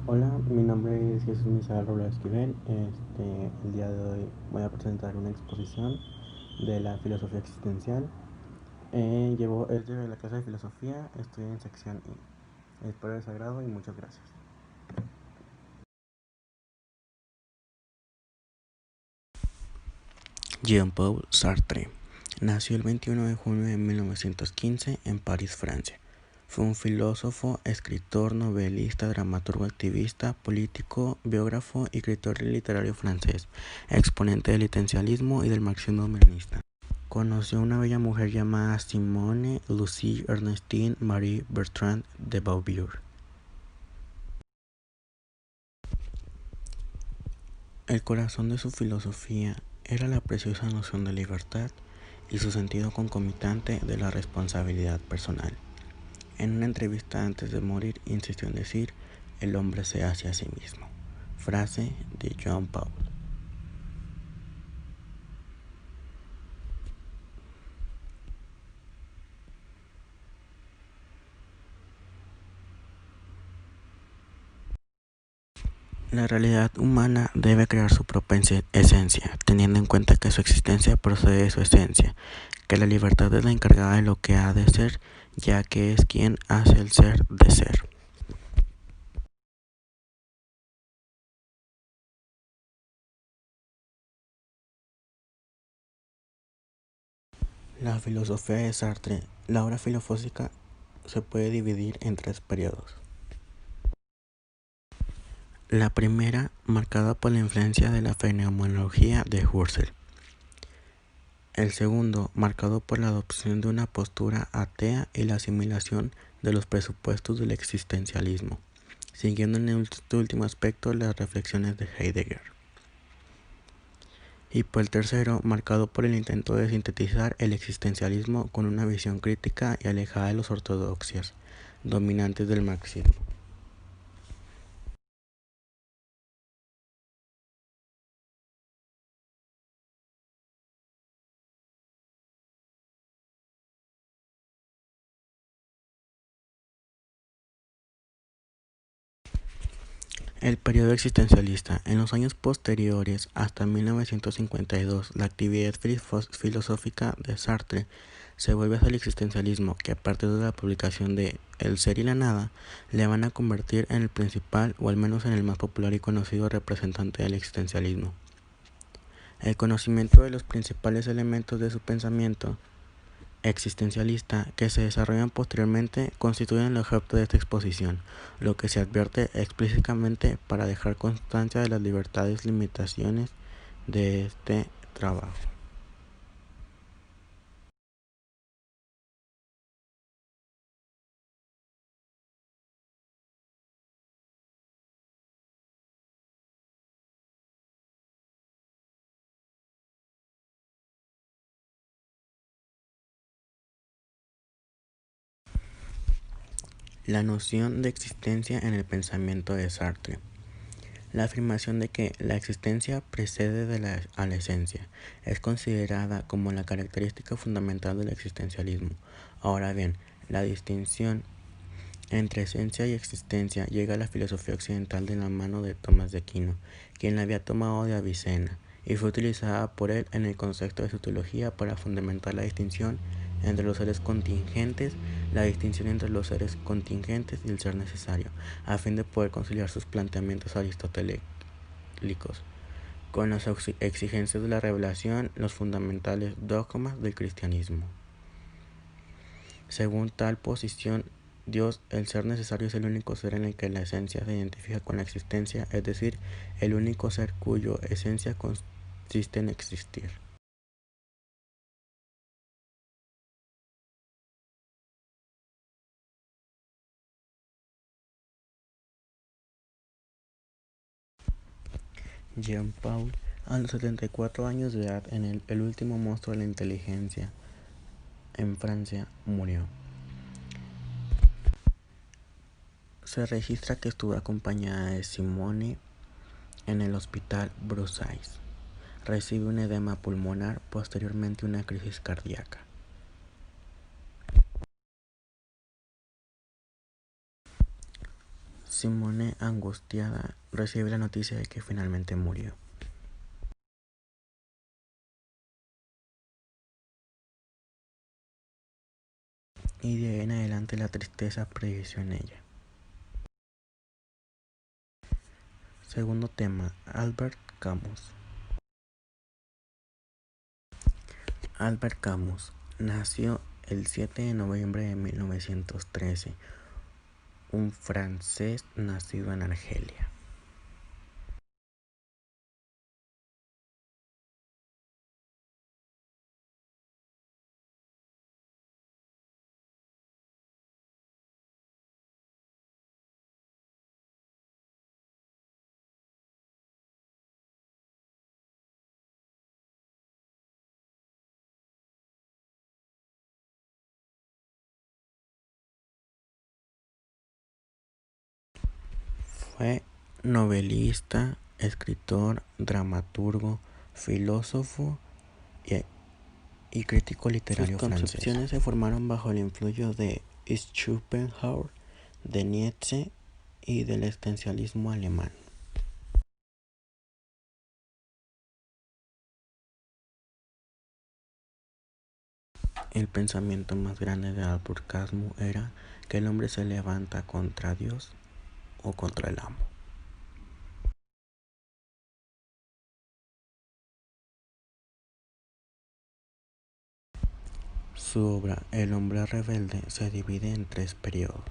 Hola, mi nombre es Jesús Misael Robles Esquivel. El día de hoy voy a presentar una exposición de la filosofía existencial. Es de la clase de filosofía, estoy en sección I. Espero de su agrado y muchas gracias. Jean-Paul Sartre nació el 21 de junio de 1915 en París, Francia. Fue un filósofo, escritor, novelista, dramaturgo, activista, político, biógrafo y escritor literario francés, exponente del existencialismo y del marxismo-leninista. Conoció a una bella mujer llamada Simone Lucie Ernestine Marie Bertrand de Beauvoir. El corazón de su filosofía era la preciosa noción de libertad y su sentido concomitante de la responsabilidad personal. En una entrevista antes de morir insistió en decir: "El hombre se hace a sí mismo", frase de Jean Paul. La realidad humana debe crear su propia esencia, teniendo en cuenta que su existencia procede de su esencia, que la libertad es la encargada de lo que ha de ser, ya que es quien hace el ser de ser. La filosofía de Sartre. La obra filosófica se puede dividir en tres periodos. La primera, marcada por la influencia de la fenomenología de Husserl. El segundo, marcado por la adopción de una postura atea y la asimilación de los presupuestos del existencialismo, siguiendo en este último aspecto las reflexiones de Heidegger. Y por el tercero, marcado por el intento de sintetizar el existencialismo con una visión crítica y alejada de las ortodoxias dominantes del marxismo. El periodo existencialista. En los años posteriores, hasta 1952, la actividad filosófica de Sartre se vuelve hacia el existencialismo, que a partir de la publicación de El ser y la nada, le van a convertir en el principal, o al menos en el más popular y conocido representante del existencialismo. El conocimiento de los principales elementos de su pensamiento existencialista que se desarrollan posteriormente constituyen el objeto de esta exposición, lo que se advierte explícitamente para dejar constancia de las libertades limitaciones de este trabajo. La noción de existencia en el pensamiento de Sartre. La afirmación de que la existencia precede a la esencia es considerada como la característica fundamental del existencialismo. Ahora bien, la distinción entre esencia y existencia llega a la filosofía occidental de la mano de Tomás de Aquino, quien la había tomado de Avicena, y fue utilizada por él en el concepto de su teología para fundamentar la distinción entre los seres contingentes, la distinción entre los seres contingentes y el ser necesario, a fin de poder conciliar sus planteamientos aristotélicos con las exigencias de la revelación, los fundamentales dogmas del cristianismo. Según tal posición, Dios, el ser necesario, es el único ser en el que la esencia se identifica con la existencia, es decir, el único ser cuya esencia consiste en existir. Jean-Paul, a los 74 años de edad, el último monstruo de la inteligencia en Francia, murió. Se registra que estuvo acompañada de Simone en el hospital Brussels. Recibe un edema pulmonar, posteriormente una crisis cardíaca. Simone, angustiada, recibe la noticia de que finalmente murió. Y de ahí en adelante la tristeza prevaleció en ella. Segundo tema, Albert Camus. Albert Camus nació el 7 de noviembre de 1913, un francés nacido en Argelia. Fue novelista, escritor, dramaturgo, filósofo y crítico literario francés. Sus concepciones se formaron bajo el influjo de Schopenhauer, de Nietzsche y del existencialismo alemán. El pensamiento más grande de Albert Camus era que el hombre se levanta contra Dios o contra el amo. Su obra El hombre rebelde se divide en 3 periodos.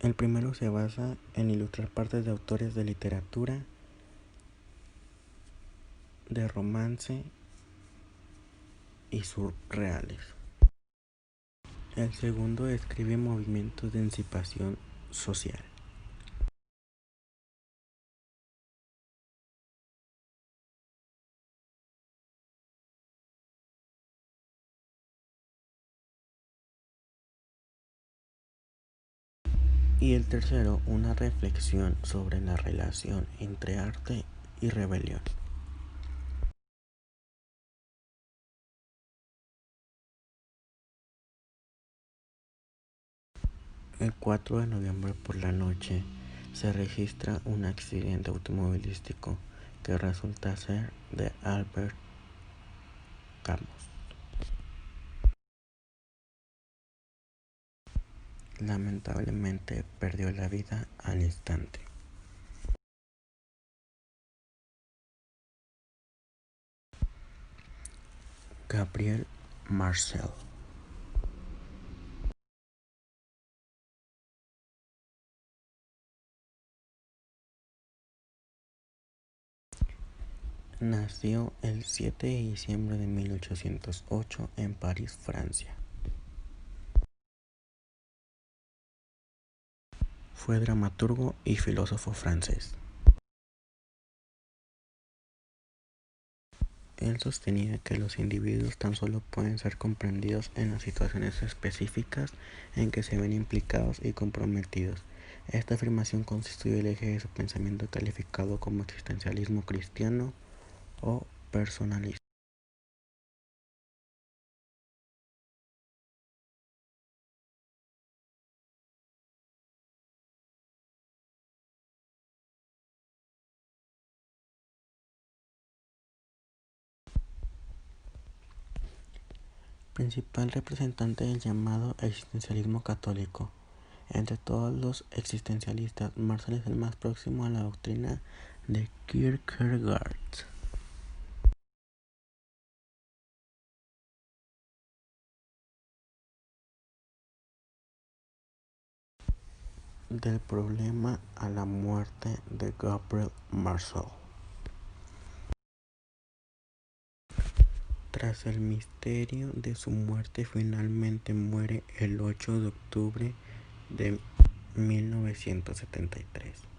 El primero se basa en ilustrar partes de autores de literatura, de romance y surreales. El segundo describe movimientos de emancipación social. Y el tercero, una reflexión sobre la relación entre arte y rebelión. El 4 de noviembre por la noche se registra un accidente automovilístico que resulta ser de Albert Camus. Lamentablemente perdió la vida al instante. Gabriel Marcel. Nació el 7 de diciembre de 1808 en París, Francia. Fue dramaturgo y filósofo francés. Él sostenía que los individuos tan solo pueden ser comprendidos en las situaciones específicas en que se ven implicados y comprometidos. Esta afirmación constituye el eje de su pensamiento calificado como existencialismo cristiano o personalista. Principal representante del llamado existencialismo católico. Entre todos los existencialistas, Marcel es el más próximo a la doctrina de Kierkegaard. Del problema a la muerte de Gabriel Marcel. Tras el misterio de su muerte, finalmente muere el 8 de octubre de 1973.